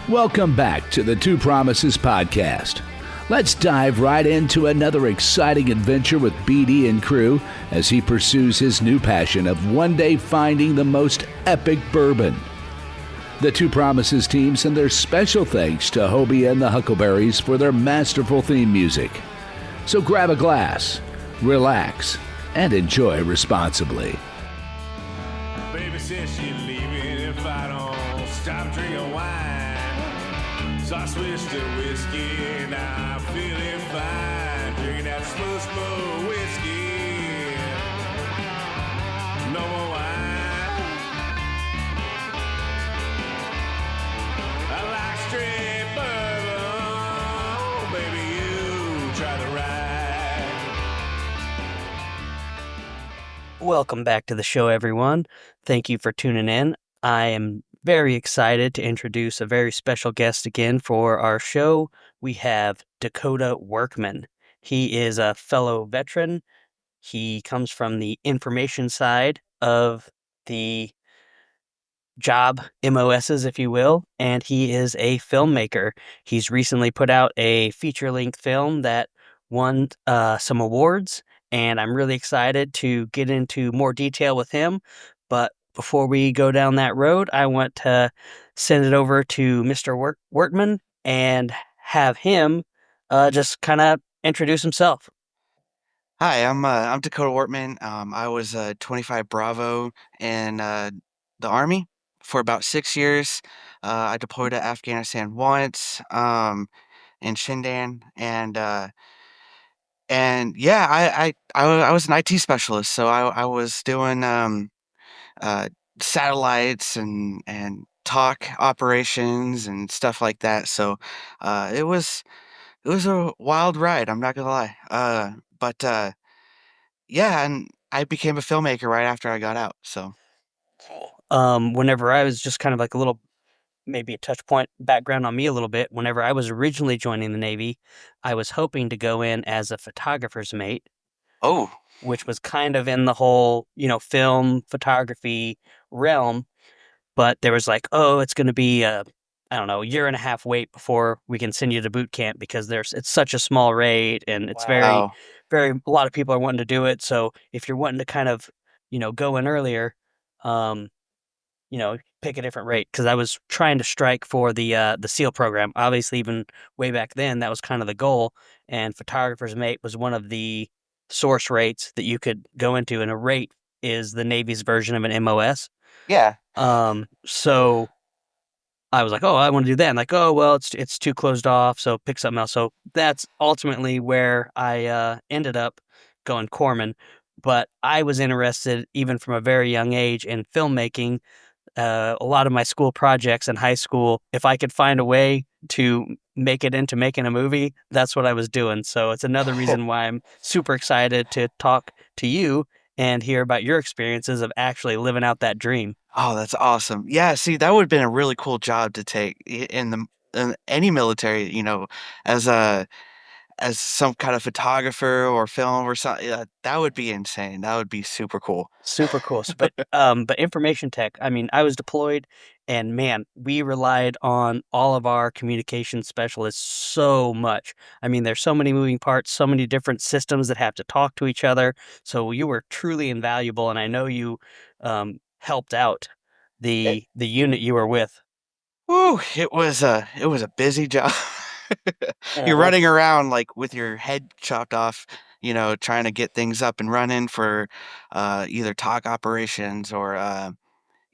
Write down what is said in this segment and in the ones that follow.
Welcome back to the Two Promises podcast. Let's dive right into another exciting adventure with BD and crew as he pursues his new passion of one day finding the most epic bourbon. The Two Promises team send their special thanks to Hobie and the Huckleberries for their masterful theme music. So grab a glass, relax, and enjoy responsibly. Baby says she's leaving if I don't stop drinking wine. So I switched to whiskey, now I'm feeling fine. Drinking that smooth, smooth whiskey. No more wine. I like straight bourbon. Baby, you try the ride. Welcome back to the show, everyone. Thank you for tuning in. I am very excited to introduce a very special guest again for our show. We have Dakota Wortman. He is a fellow veteran. He comes from the information side of the job, MOSs, if you will, and he is a filmmaker. He's recently put out a feature-length film that won some awards, and I'm really excited to get into more detail with him. But before we go down that road, I want to send it over to Mr. Wortman and have him just kind of introduce himself. Hi, I'm Dakota Wortman. I was 25 Bravo in the Army for about 6 years. I deployed to Afghanistan once, in Shindan, and yeah, I was an IT specialist, so I was doing uh, satellites and talk operations and stuff like that. So it was a wild ride. I'm not gonna lie. But yeah, and I became a filmmaker right after I got out. So Whenever I was just kind of like a little, maybe a touch point background on me a little bit, whenever I was originally joining the Navy, I was hoping to go in as a photographer's mate, oh which was kind of in the whole, film photography realm. But there was like, oh, it's going to be I don't know, a year and a half wait before we can send you to boot camp because it's such a small rate and it's wow. very, a lot of people are wanting to do it. So if you're wanting to kind of, go in earlier, um, pick a different rate because I was trying to strike for the SEAL program. Obviously, even way back then, that was kind of the goal. And photographer's mate was one of the source rates that you could go into, and a rate is the Navy's version of an MOS. Yeah. So I was like, oh, I want to do that. And like, oh, well, it's too closed off, so pick something else. So that's ultimately where I ended up going corpsman. But I was interested, even from a very young age, in filmmaking. A lot of my school projects in high school, if I could find a way to make it into making a movie, that's what I was doing. So it's another reason why I'm super excited to talk to you and hear about your experiences of actually living out that dream. Oh, that's awesome. Yeah, see, that would have been a really cool job to take in any military, as a as some kind of photographer or film or something. Yeah, that would be insane. That would be super cool. Super cool. But information tech, I mean, I was deployed and man, we relied on all of our communication specialists so much. I mean, there's so many moving parts, so many different systems that have to talk to each other. So you were truly invaluable, and I know you helped out It, the unit you were with. it was a busy job. You're Uh-huh. running around like with your head chopped off, trying to get things up and running for either talk operations or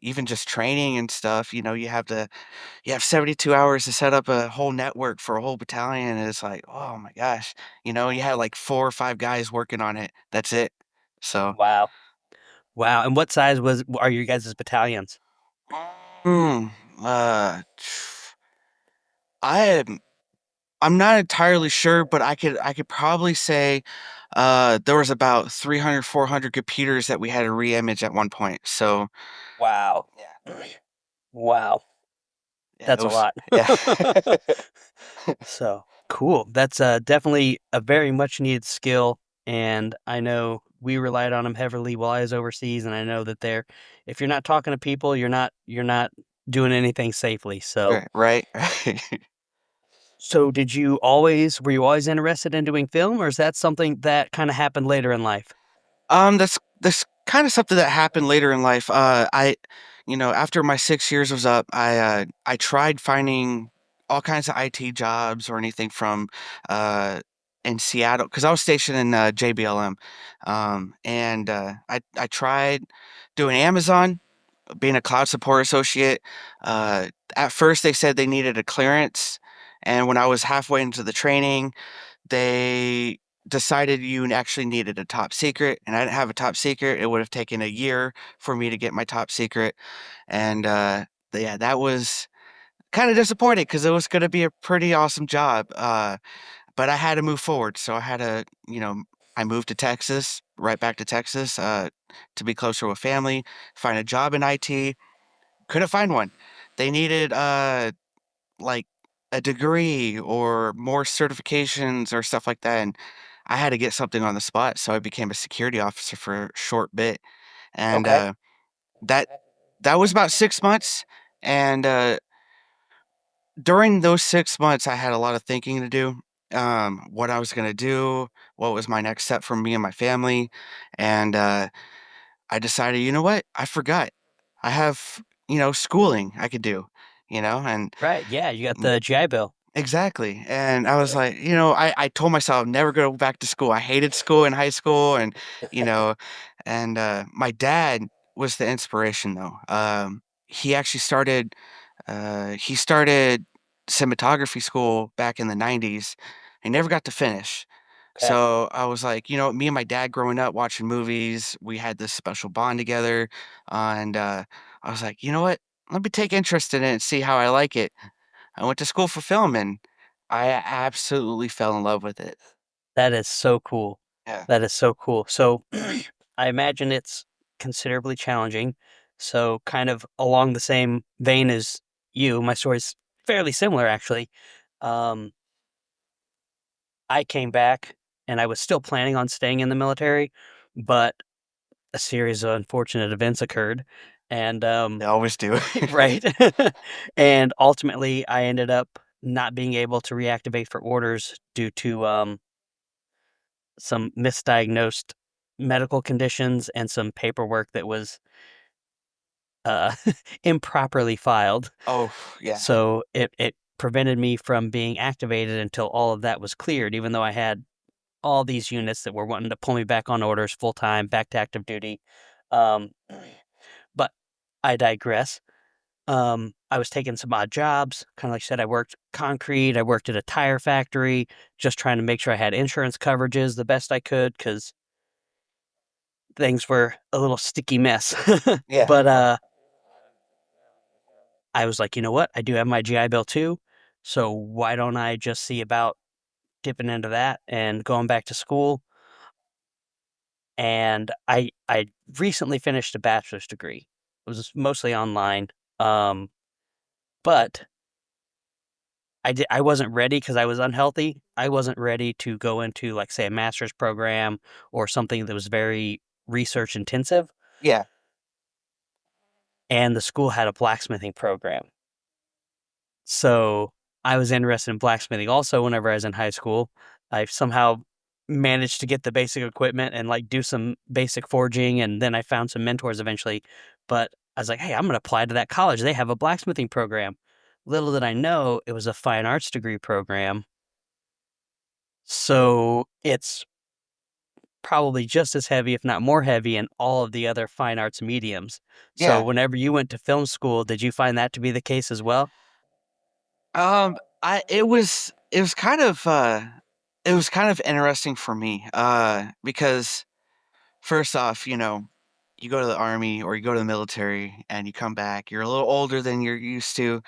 even just training and stuff. You have 72 hours to set up a whole network for a whole battalion, and it's like, oh my gosh, you had like 4 or 5 guys working on it. That's it. So, Wow. Wow. And what size are your guys' battalions? mm, uh, I am I'm not entirely sure, but I could probably say there was about 300, 400 computers that we had to re-image at one point. So Wow. yeah, Wow. yeah, it That's a was lot. yeah. So cool. That's definitely a very much needed skill, and I know we relied on them heavily while I was overseas. And I know that if you're not talking to people, you're not doing anything safely. So, Right. so were you always interested in doing film, or is that something that kind of happened later in life? That's kind of something that happened later in life. After my 6 years was up, I tried finding all kinds of IT jobs or anything from uh, in Seattle because I was stationed in JBLM, and I tried doing Amazon, being a cloud support associate. Uh, at first, they said they needed a clearance, and when I was halfway into the training, they decided you actually needed a top secret, and I didn't have a top secret. It would have taken a year for me to get my top secret, and yeah, that was kind of disappointing because it was going to be a pretty awesome job. But I had to move forward, so I had to, I moved to Texas, right back to Texas, to be closer with family, find a job in IT. Couldn't find one. They needed like a degree or more certifications or stuff like that. And I had to get something on the spot. So I became a security officer for a short bit. And Okay. that that was about 6 months. And during those 6 months, I had a lot of thinking to do. What I was gonna do, what was my next step for me and my family. And I decided, you know what? I forgot. I have, schooling I could do, and Right. Yeah, you got the GI Bill. exactly, and I was like, I told myself I'm never go back to school. I hated school in high school, and you know, my dad was the inspiration though. He actually started cinematography school back in the '90s. He never got to finish. Okay. So I was like, me and my dad growing up watching movies, we had this special bond together, and I was like, you know what? Let me take interest in it and see how I like it. I went to school for film and I absolutely fell in love with it. That is so cool. Yeah. That is so cool. So, I imagine it's considerably challenging. So, kind of along the same vein as you, my story's fairly similar actually. Um, I came back and I was still planning on staying in the military, but a series of unfortunate events occurred and They always do. right. And ultimately I ended up not being able to reactivate for orders due to some misdiagnosed medical conditions and some paperwork that was uh, improperly filed. Oh, yeah. So it prevented me from being activated until all of that was cleared, even though I had all these units that were wanting to pull me back on orders full time, back to active duty. Um, but I digress. I was taking some odd jobs. Kind of like I said, I worked concrete. I worked at a tire factory, just trying to make sure I had insurance coverages the best I could because things were a little sticky mess. Yeah. But I was like, you know what? I do have my GI Bill too. So why don't I just see about dipping into that and going back to school? And I recently finished a bachelor's degree. It was mostly online. Um, but I wasn't ready because I was unhealthy. I wasn't ready to go into, like, say, a master's program or something that was very research intensive, Yeah. and the school had a blacksmithing program. So, I was interested in blacksmithing also whenever I was in high school. I somehow managed to get the basic equipment and, like, do some basic forging, and then I found some mentors eventually, but I was like, "Hey, I'm gonna apply to that college. They have a blacksmithing program." Little did I know it was a fine arts degree program. So it's probably just as heavy, if not more heavy, in all of the other fine arts mediums. So Yeah. whenever you went to film school, did you find that to be the case as well? It was kind of interesting for me, because first off, you go to the army or you go to the military and you come back, you're a little older than you're used to,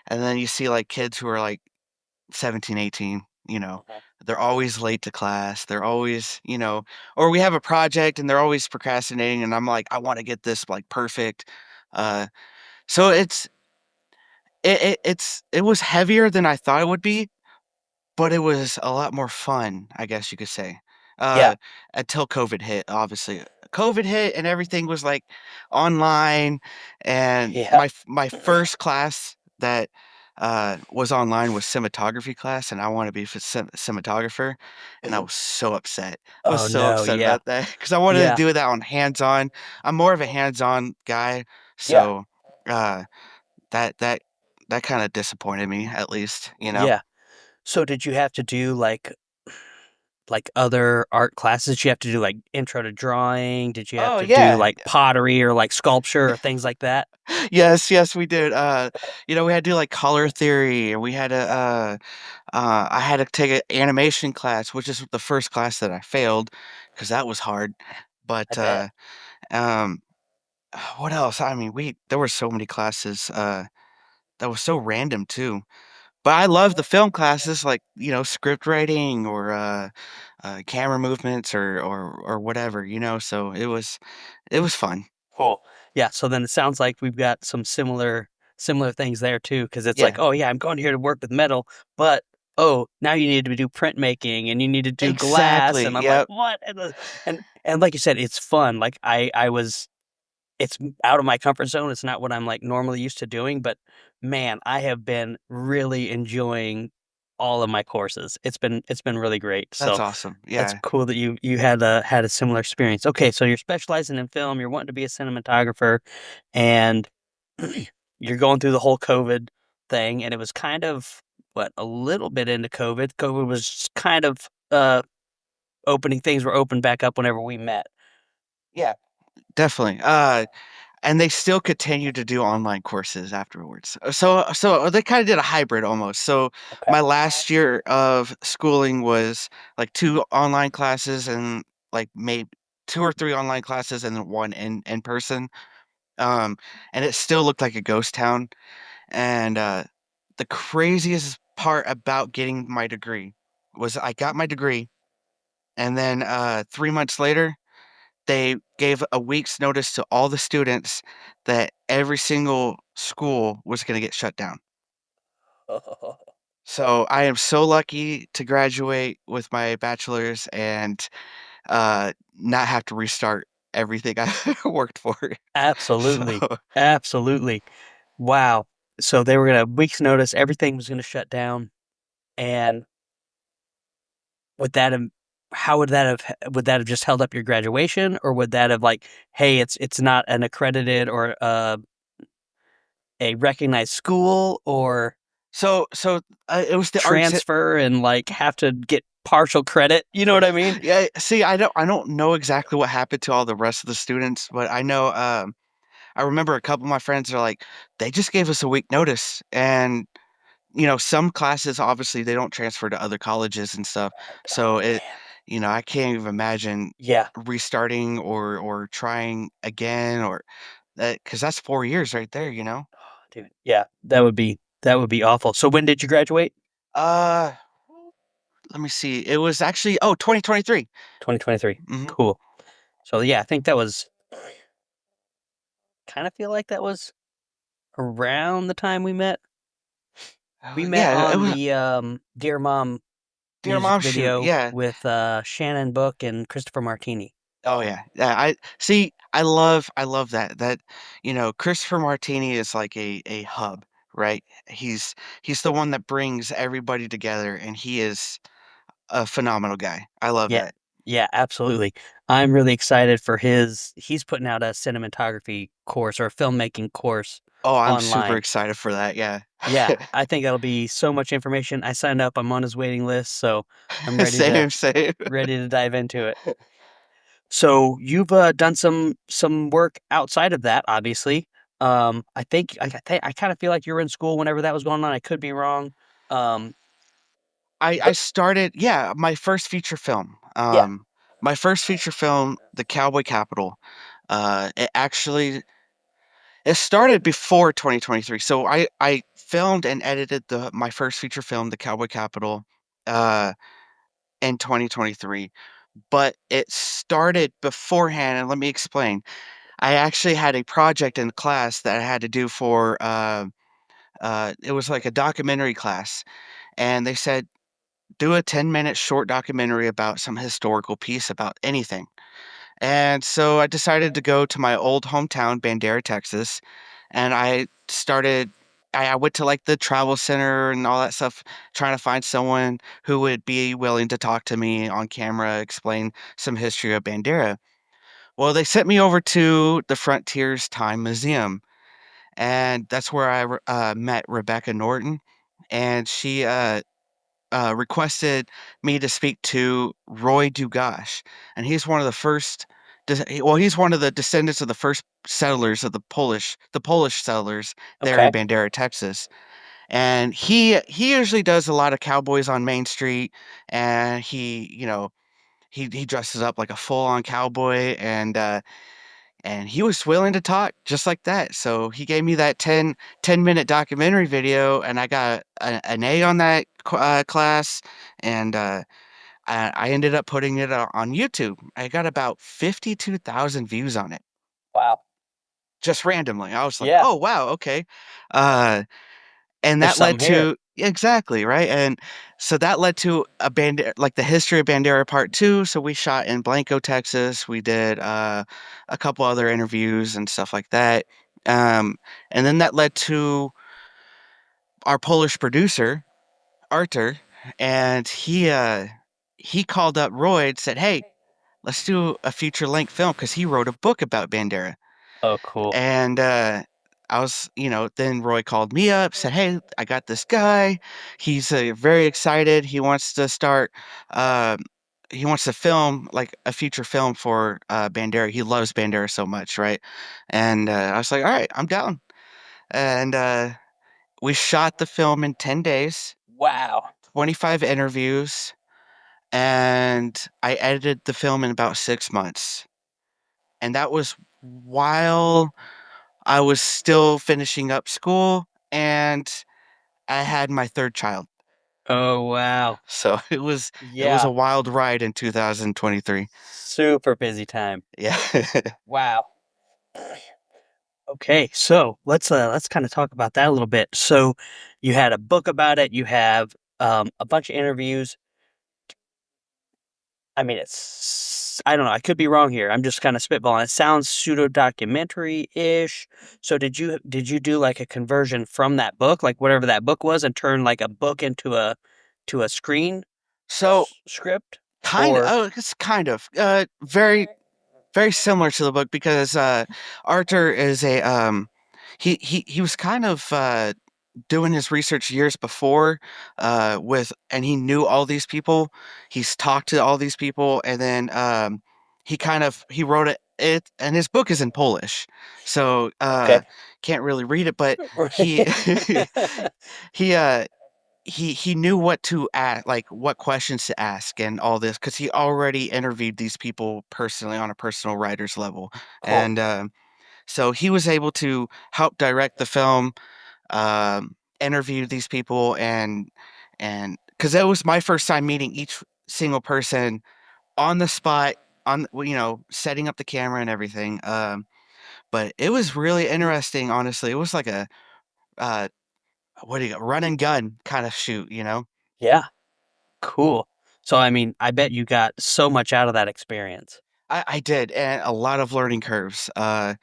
and then you see like kids who are like 17, 18, Mhm. they're always late to class. They're always, or we have a project and they're always procrastinating. And I'm like, I want to get this like perfect. Uh, so it was heavier than I thought it would be, but it was a lot more fun, I guess you could say. Yeah. Uh, until COVID hit, obviously. COVID hit and everything was like online, and Yeah. my first class that was online was cinematography class, and I want to be a cinematographer, and I Mhm. was so upset. I was Oh, so no, upset yeah. about that because I wanted to Yeah. do that on hands-on. I'm more of a hands-on guy, Yeah. so uh, that that that kind of disappointed me, at least, you know. Yeah. So did you have to do, like, other art classes? Did you have to do, like, intro to drawing? Did you have Oh to do, yeah, like, pottery or, like, sculpture or things like that? yes, yes, we did. We had to do like color theory, and we had to. I had to take an animation class, which is the first class that I failed because that was hard. I But bet. um, what else? I mean, we there were so many classes that was so random too. But I love the film classes, like script writing or camera movements or whatever. So it was fun. Cool. Yeah, so then it sounds like we've got some similar things there too, because it's like, Yeah, "Oh, yeah, I'm going here to work with metal, but, oh, now you need to do printmaking and you need to do glass," exactly. and I'm like, Yep, "What?" And like you said, it's fun, like, I was it's out of my comfort zone, it's not what I'm, like, normally used to doing, but, man, I have been really enjoying all of my courses. It's been really great, that's so awesome. that's Yeah, cool that you had a similar experience. Okay, so you're specializing in film, you're wanting to be a cinematographer, and you're going through the whole COVID thing, and it was kind of a little bit into COVID. COVID was kind of opening things were open back up whenever we met. yeah, definitely. And they still continue to do online courses afterwards. So they kinda did a hybrid almost. So Okay. my last year of schooling was, like, 2 online classes and, like, maybe 2 or 3 online classes and then 1 in person, um, and it still looked like a ghost town, and, the craziest part about getting my degree was I got my degree, and then, 3 months later they gave a week's notice to all the students that every single school was gonna get shut down. So, I am so lucky to graduate with my bachelor's and, not have to restart everything I worked for. Absolutely. So Absolutely. Wow. So they were gonna week's notice, everything was gonna shut down, and would that have how would that have just held up your graduation, or would that have, like, "Hey, it's not an accredited or, a recognized school," or it was the art. transfer and, like, have to get partial credit, you know what I mean? Yeah, see, I don't know exactly what happened to all the rest of the students, but I know, I remember a couple of my friends are like, "They just gave us a week notice," and some classes, obviously, they don't transfer to other colleges and stuff. So Oh, man. I can't even imagine Yeah. restarting or trying again or that because that's 4 years right there. Dude, yeah, that would be awful. So when did you graduate? Uh, let me see. It was actually 2023. 2023. Mhm. Cool. So, yeah, I think that was kinda feel like that was around the time we met. We met Yeah, it on was the, Dear Mom Dear music Mom shoot. video Yeah. with, Shannon Book and Christopher Martini. Oh yeah. Yeah, I see. I love that Christopher Martini is like a hub, right? He's the one that brings everybody together, and he is a phenomenal guy. I love Yeah. that. Yeah, absolutely. I'm really excited for he's putting out a cinematography course or a filmmaking course Oh, I'm super online. excited for that, yeah. Yeah, I think that'll be so much information. I signed up, I'm on his waiting list, so I'm ready to Same, same. dive into it. So you've done some work outside of that, obviously. I kind of feel like you were in school whenever that was going on. I could be wrong. Um, I but started my first feature film. yeah, My first feature film, The Cowboy Capital, it started before 2023. So I filmed and edited the my first feature film, The Cowboy Capital, uh, in 2023, but it started beforehand, and let me explain. I actually had a project in class that I had to do for, it was like a documentary class, and they said, "Do a 10-minute short documentary about some historical piece about anything." And so I decided to go to my old hometown, Bandera, Texas, and I went to like the travel center and all that stuff, trying to find someone who would be willing to talk to me on camera, explain some history of Bandera. Well, they sent me over to the Frontiers Time Museum, and that's where I met Rebecca Norton, and she requested me to speak to Roy Dugash, and he's one of the first. He's one of the descendants of the first settlers of the Polish settlers there in Okay. Bandera, Texas. And he usually does a lot of cowboys on Main Street, and he dresses up like a full-on cowboy, and he was willing to talk just like that. So he gave me that 10-minute documentary video, and I got an A on that class, and I ended up putting it on YouTube. I got about 52,000 views on it, Wow. just randomly. I was like, Yeah. "Oh, wow, okay." Uh, and There's that led something here. to exactly, right? And so that led to like the history of Bandera Part 2. So we shot in Blanco, Texas. We did a couple other interviews and stuff like that. Um, and then that led to our Polish producer, Artur, and he called up Roy and said, "Hey, let's do a feature length film," because he wrote a book about Bandera. Oh, cool. And, I was then Roy called me up, said, "Hey, I got this guy. He's, very excited. Um, he wants to film, like, a feature film for, Bandera. He loves Bandera so much," right? And, I was like, "Alright, I'm down." And, we shot the film in 10 days, Wow. 25 interviews, and I edited the film in about 6 months. And that was while I was still finishing up school, and I had my 3rd child. Oh, wow. So it was Yeah. a wild ride in 2023. Super busy time. Yeah. Wow. Okay, so let's kind of talk about that a little bit. So you had a book about it, you have a bunch of interviews. I mean, I don't know, I could be wrong here. I'm just kind of spitballing. It sounds pseudo documentary-ish. So did you do like a conversion from that book, like whatever that book was, and turn like a book into a screen So, script? Or it's kind of, very similar to the book because, Arthur is he was kind of, doing his research years before, and he knew all these people. He's talked to all these people, and then he wrote it, and his book is in Polish, so okay. can't really read it, but he Right. he he knew what to ask, like what questions to ask, and all this because he already interviewed these people personally on a personal writer's level, Cool. and so he was able to help direct the film, interview these people, and because that was my first time meeting each single person on the spot, setting up the camera and everything. But it was really interesting, honestly. It was like a uh, run and gun kind of shoot, you know. Yeah. Cool. So, I mean, I bet you got so much out of that experience. I did, and a lot of learning curves. I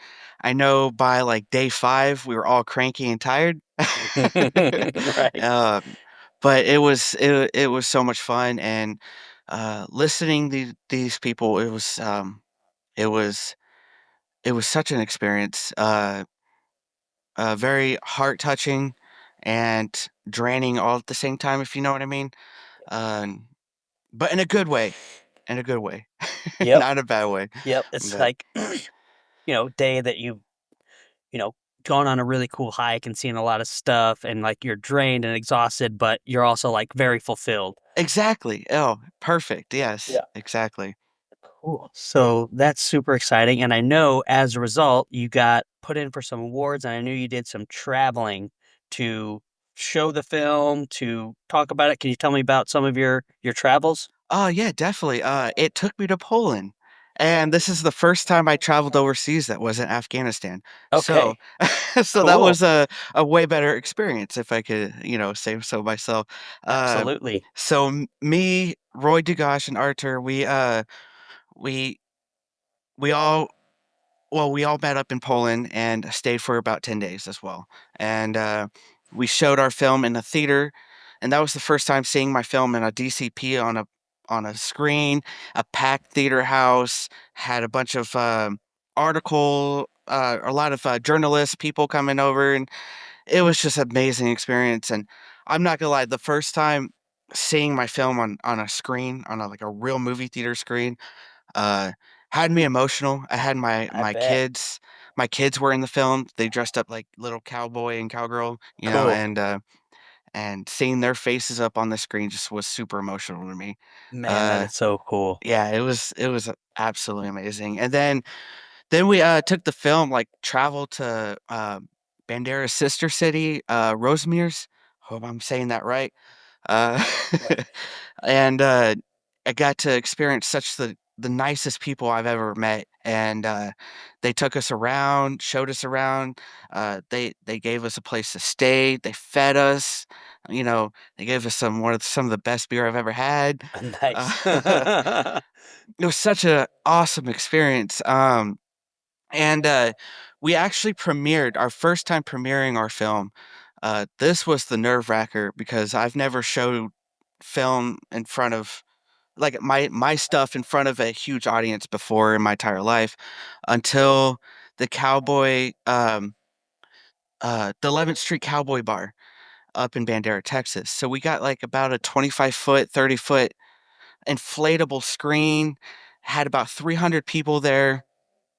know by like day 5, we were all cranky and tired. Right. Um, but it was so much fun, and listening these people, it was it was such an experience. Very heart touching and draining all at the same time, if you know what I mean. Um, but in a good way, in a good way, Yep. not a bad way. Yep. It's But like, day that you know, gone on a really cool hike and seen a lot of stuff and like you're drained and exhausted, but you're also like very fulfilled. exactly. Oh, perfect. Yes, Yeah. exactly. Cool. So that's super exciting. And I know as a result, you got put in for some awards, and I knew you did some traveling to show the film, to talk about it. Can you tell me about some of your travels? Oh, yeah, definitely. It took me to Poland, and this is the first time I traveled overseas that wasn't Afghanistan. So, Okay. so that Cool. was a way better experience, if I could, say so myself. Uh, Absolutely. so me, Roy Dugash, and Artur, we we all we all met up in Poland and stayed for about 10 days as well. And we showed our film in a theater, and that was the first time seeing my film in a DCP on a screen, a packed theater house, had a bunch of a lot of journalists, people coming over, and it was just an amazing experience. And I'm not gonna lie, the first time seeing my film on a screen, on like a real movie theater screen, uh, had me emotional. I had I bet. my kids were in the film. They dressed up like little cowboy and cowgirl, Cool. and seeing their faces up on the screen just was super emotional to me. Man, that Uh, is so cool. yeah, it was absolutely amazing. And then we took the film, like traveled to Bandera's sister city, Rosemere's. Hope I'm saying that right. Uh, and I got to experience such the nicest people I've ever met, and they took us around, showed us around. They gave us a place to stay. They fed us. You know, they gave us some of the best beer I've ever had. Nice. It was such an awesome experience. And we actually premiered our first time premiering our film. This was the nerve wracker because I've never showed film in front of like my stuff in front of a huge audience before in my entire life until the the 11th Street Cowboy Bar up in Bandera, Texas. So we got like about a 25-foot, 30-foot inflatable screen, had about 300 people there.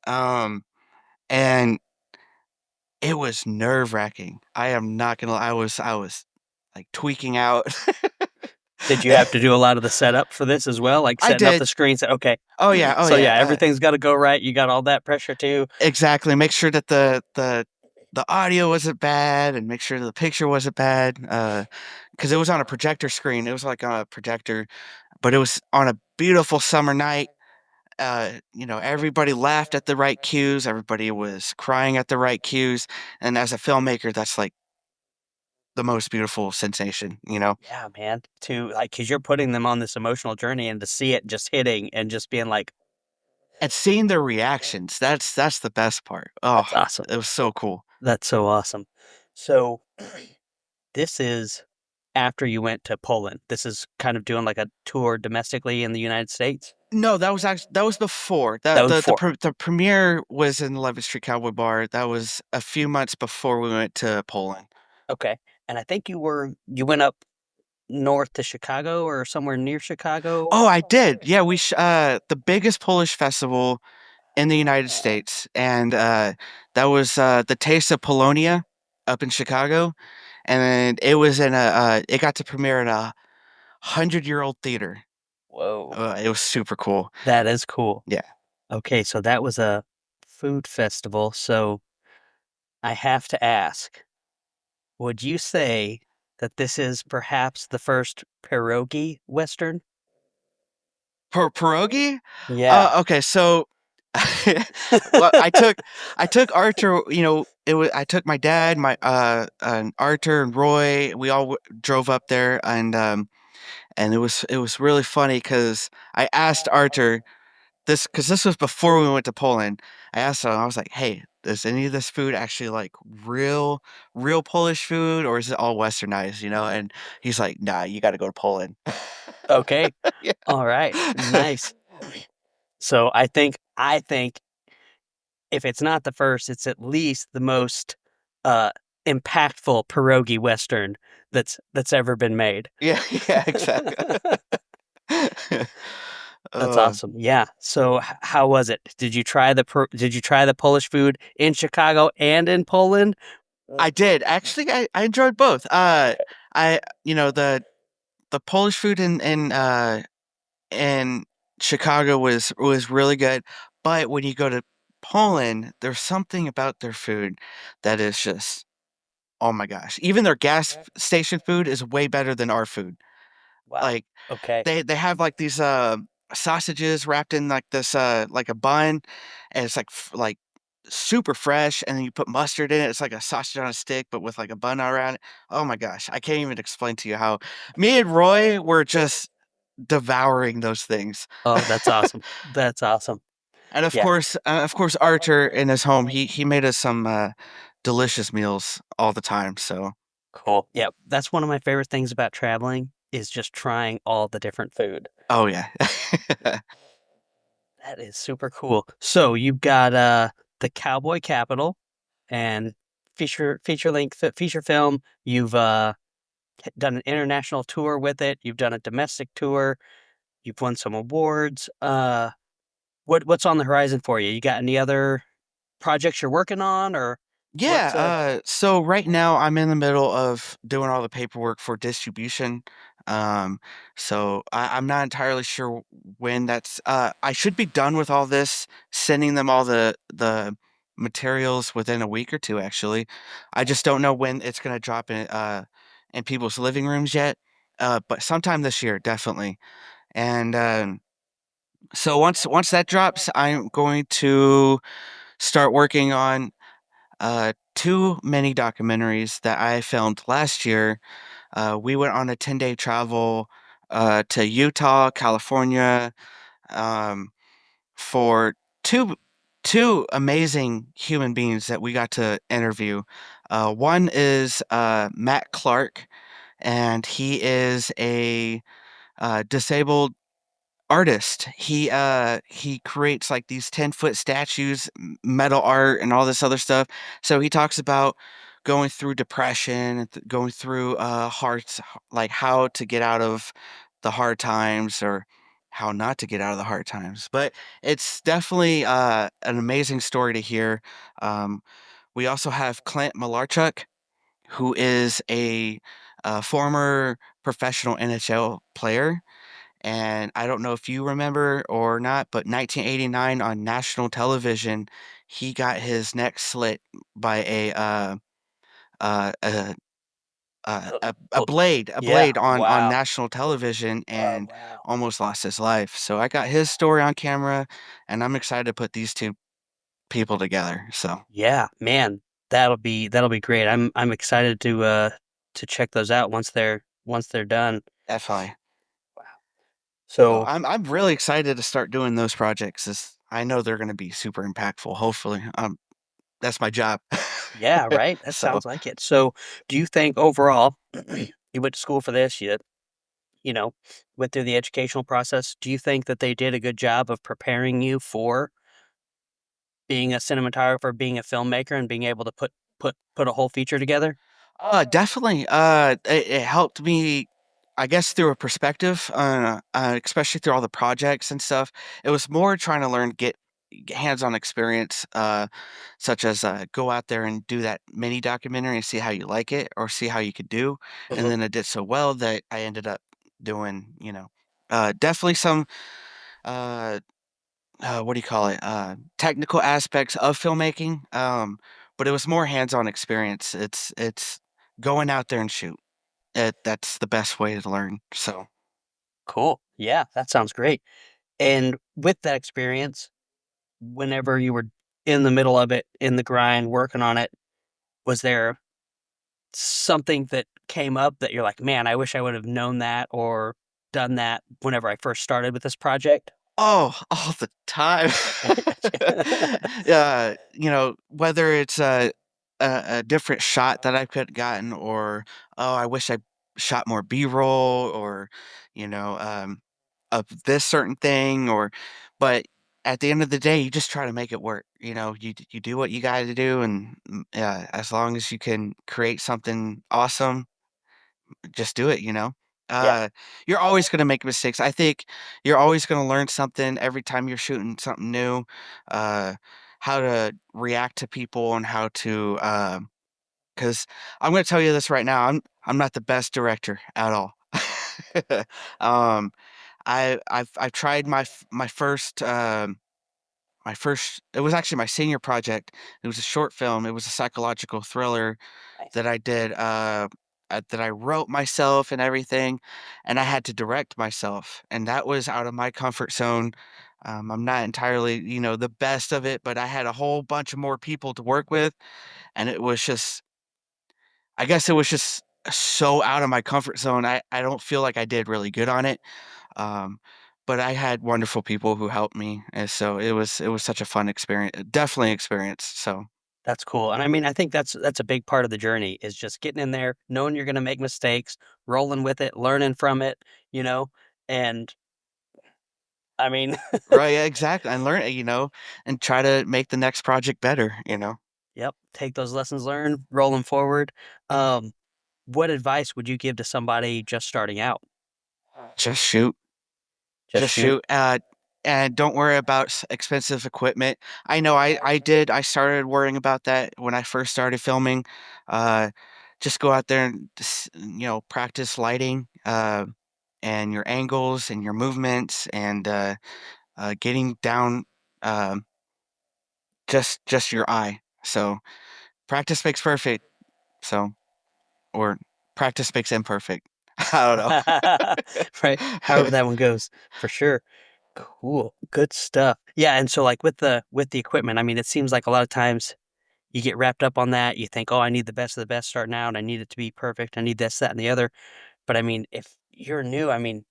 Um, and it was nerve-wracking. I am not gonna lie, I was, like, tweaking out. Did you have to do a lot of the setup for this as well? Like I setting up the did. screen? Okay. Oh, So yeah, yeah, everything's got to go right. You got all that pressure too. exactly, make sure that the audio wasn't bad and make sure the picture wasn't bad, because it was on a projector screen. It was like on a projector, but it was on a beautiful summer night. Everybody laughed at the right cues, everybody was crying at the right cues, and as a filmmaker, that's, like, the most beautiful sensation, you know? Yeah, man. To like, cause you're putting them on this emotional journey, and to see it just hitting and just being like, And seeing their reactions, that's the best part. Oh, "That's awesome. it was so cool. That's so awesome." So this is after you went to Poland. This is kind of doing like a tour domestically in the United States. No, that was before. That was before. The premiere was in the 11th Street Cowboy Bar. That was a few months before we went to Poland. Okay. And I think you went up north to Chicago or somewhere near Chicago. Oh, I did. Yeah, the biggest Polish festival in the United States, and that was the Taste of Polonia up in Chicago, and it got to premiere in a 100-year-old theater. Whoa. It was super cool. That is cool. Yeah. Okay, so that was a food festival. So I have to ask, would you say that this is perhaps the first pierogi Western? Pierogi? Yeah. Okay, so well, I took Archer, I took my dad, and Archer and Roy, we all drove up there, and it was really funny because I asked Archer because this was before we went to Poland. I asked him, I was like, "Hey, does any of this food actually like real Polish food, or is it all westernized?" And he's like, "Nah, you got to go to Poland." Okay. Yeah. All right. Nice. So I think if it's not the first, it's at least the most uh impactful pierogi Western that's ever been made. Yeah, yeah, exactly. That's Uh, awesome. Yeah. So how was it? Did you try the Polish food in Chicago and in Poland? I did. Actually, I enjoyed both. I the Polish food in Chicago was really good, but when you go to Poland, there's something about their food that is just, oh my gosh. Even their gas station food is way better than our food. Wow. Like, Okay. they have, like, these, sausages wrapped in, like, this, like a bun, and it's, like, super fresh, and then you put mustard in it. It's like a sausage on a stick, but with, like, a bun around it. Oh my gosh, I can't even explain to you how me and Roy were just devouring those things. Oh, that's awesome. That's awesome. And Yeah, of course, Archer in his home, he made us some delicious meals all the time. So, cool. Yeah, that's one of my favorite things about traveling is just trying all the different food. oh yeah. That is super cool. So you've got the Cowboy Capital and feature length feature film. You've done an international tour with it. You've done a domestic tour. You've won some awards. What's on the horizon for you? You got any other projects you're working on, or Yeah, what's so right now I'm in the middle of doing all the paperwork for distribution. Um, so I'm not entirely sure when that's I should be done with all this, sending them all the materials within a week or two actually. I just don't know when it's gonna drop in people's living rooms yet. But sometime this year, definitely. And so once that drops, I'm going to start working on two mini documentaries that I filmed last year. We went on a 10-day travel to Utah, California, um, for two two amazing human beings that we got to interview. One is Matt Clark, and he is a disabled artist. He creates like these 10-foot statues, metal art and all this other stuff. So he talks about going through depression and going through like how to get out of the hard times or how not to get out of the hard times. But it's definitely an amazing story to hear. Um, we also have Clint Malarchuk, who is a former professional NHL player, and I don't know if you remember or not, but 1989 on national television, he got his neck slit by uh, a, oh, a yeah, blade on wow. national television Oh, and wow. almost lost his life. So I got his story on camera, and I'm excited to put these two people together. So Yeah, man, that'll be great. I'm excited to check those out once they're done. definitely. Wow. So So, I'm really excited to start doing those projects. I know they're going to be super impactful. Hopefully, that's my job. yeah, right. That So, sounds like it. So, do you think overall, you went to school for this, you know, went through the educational process. Do you think that they did a good job of preparing you for being a cinematographer, being a filmmaker, and being able to put a whole feature together? definitely. It helped me, I guess, through a perspective, especially through all the projects and stuff. It was more trying to get hands-on experience, such as go out there and do that mini documentary and see how you like it or see how you could do. And Mhm. then it did so well that I ended up doing, definitely some uh, what do you call it? Technical aspects of filmmaking. But it was more hands-on experience. It's going out there and shoot. That's the best way to learn. So, Cool. Yeah, that sounds great. And with that experience, whenever you were in the middle of it, in the grind, working on it, was there something that came up that you're like, man, I wish I would have known that or done that whenever I first started with this project? oh, all the time. Yeah, whether it's a different shot that I could have gotten, or oh, I wish I shot more B-roll, or you know, um, of this certain thing, but at the end of the day, you just try to make it work. You do what you got to do, and as long as you can create something awesome, just do it. Yeah, Uh, you're always going to make mistakes. I think you're always going to learn something every time you're shooting something new. Uh, how to react to people and how to, because I'm going to tell you this right now. I'm not the best director at all. um, I've tried my first. It was actually my senior project. It was a short film. It was a psychological thriller nice. that I did, that I wrote myself and everything, and I had to direct myself, and that was out of my comfort zone. I'm not entirely, the best of it, but I had a whole bunch of more people to work with, and it was just, I guess it was just so out of my comfort zone. I don't feel like I did really good on it. Um, but I had wonderful people who helped me, and so it was such a fun experience, definitely experience. So That's cool, and I mean, I think that's a big part of the journey is just getting in there, knowing you're gonna make mistakes, rolling with it, learning from it, you know, and I mean, right, yeah, exactly, and learn, and try to make the next project better. yep, take those lessons learned, rolling forward. Um, what advice would you give to somebody just starting out? Just shoot. Just Just shoot. shoot, and don't worry about expensive equipment. I know I started worrying about that when I first started filming. Uh, just go out there and practice lighting, and your angles and your movements and getting down um, just your eye. So practice makes perfect. So or practice makes imperfect. I don't Right, know. however that one goes, for sure. Cool, good stuff. Yeah, and so, like, with the equipment, I mean, it seems like a lot of times you get wrapped up on that, you think, "Oh, I need the best of the best starting out, I need it to be perfect, I need this, that, and the other." But, I mean, if you're new, I mean,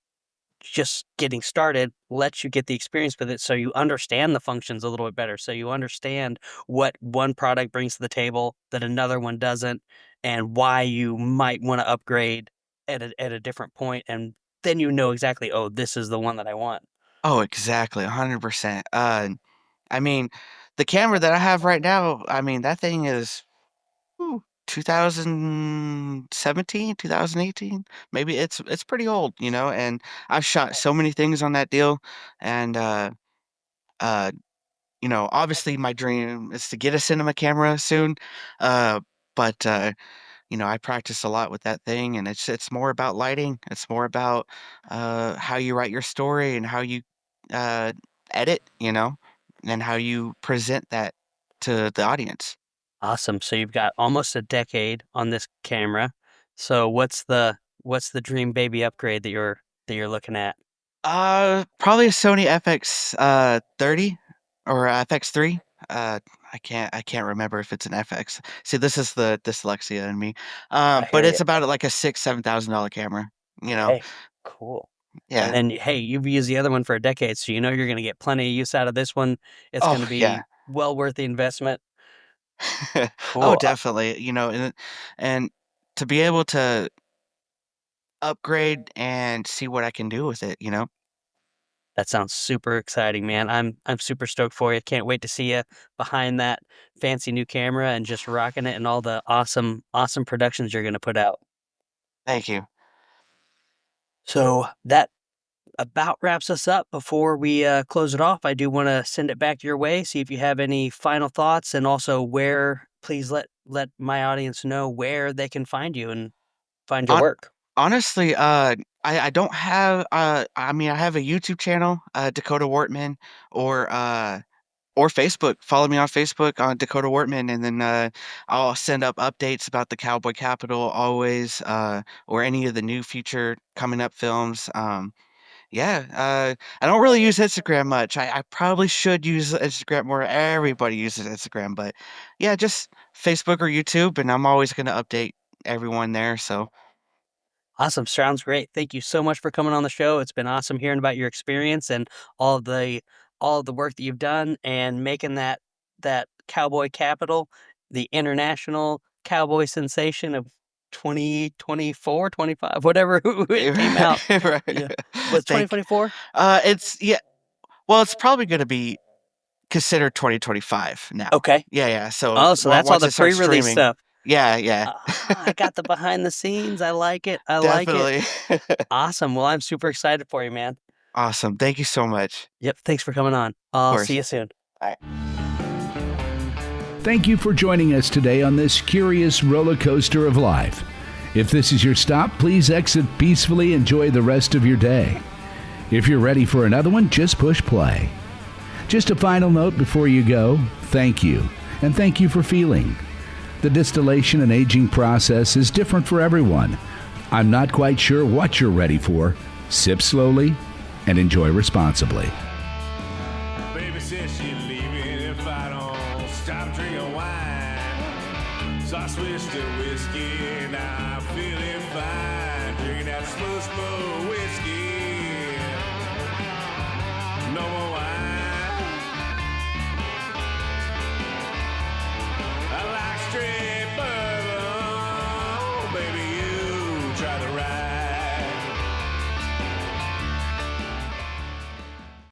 just getting started lets you get the experience with it so you understand the functions a little bit better, so you understand what one product brings to the table that another one doesn't, and why you might wanna upgrade at a different point, and then you know exactly, "Oh, this is the one that I want." Oh, exactly, 100%. I mean, the camera that I have right now, I mean, that thing is, 2017, 2018, maybe it's pretty old, and I've shot so many things on that deal, and, uh, obviously my dream is to get a cinema camera soon, but, I practice a lot with that thing, and it's more about lighting. It's more about how you write your story and how you uh, edit, and how you present that to the audience. Awesome, so you've got almost a decade on this camera. So what's the dream baby upgrade that you're looking at? Probably a Sony FX 30 or FX3. Uh, I can't remember if it's an FX. See, this is the dyslexia in me. I But hear you. it's about like a $6,000-7,000 camera. You know, Hey, cool. And yeah. then, hey, you've used the other one for a decade, so you know you're gonna get plenty of use out of this one. It's Oh gonna be yeah. well worth the investment. Oh, Cool. definitely. And to be able to upgrade and see what I can do with it. That sounds super exciting, man. I'm super stoked for you. Can't wait to see you behind that fancy new camera and just rocking it and all the awesome productions you're gonna put out. Thank you. So that about wraps us up. Before we close it off, I do want to send it back your way. See if you have any final thoughts, and also where. Please let my audience know where they can find you and find your Hon work. Honestly, I don't have, I mean, I have a YouTube channel, Dakota Wortman, or, uh or Facebook. Follow me on Facebook on Dakota Wortman, and then, I'll send up updates about the Cowboy Capital always, or any of the new future coming up films. Yeah, I don't really use Instagram much. I probably should use Instagram more. Everybody uses Instagram, but yeah, just Facebook or YouTube, and I'm always gonna update everyone there. So Awesome. Sounds great. Thank you so much for coming on the show. It's been awesome hearing about your experience and all of the all of the work that you've done and making that cowboy capital the international cowboy sensation of 2024, 25, whatever it came out. right, Yeah. Was thank. 2024? It's yeah. Well, it's probably gonna be considered 2025 now. Okay. Yeah, yeah. So Oh, so that's all once the it starts pre-release streaming, stuff. yeah, yeah, Ah, I got the behind the scenes. I like it. I like it. definitely. Awesome. Well, I'm super excited for you, man. Awesome. Thank you so much. Yep. Thanks for coming on. Of I'll see course. you soon. All right. Thank you for joining us today on this curious roller coaster of life. If this is your stop, please exit peacefully. Enjoy the rest of your day. If you're ready for another one, just push play. Just a final note before you go, thank you, and thank you for feeling. The distillation and aging process is different for everyone. I'm not quite sure what you're ready for. Sip slowly and enjoy responsibly. Baby says she's leaving if I don't stop drinking wine. So I switched to whiskey, now I'm feeling fine. Drinking that slow whiskey.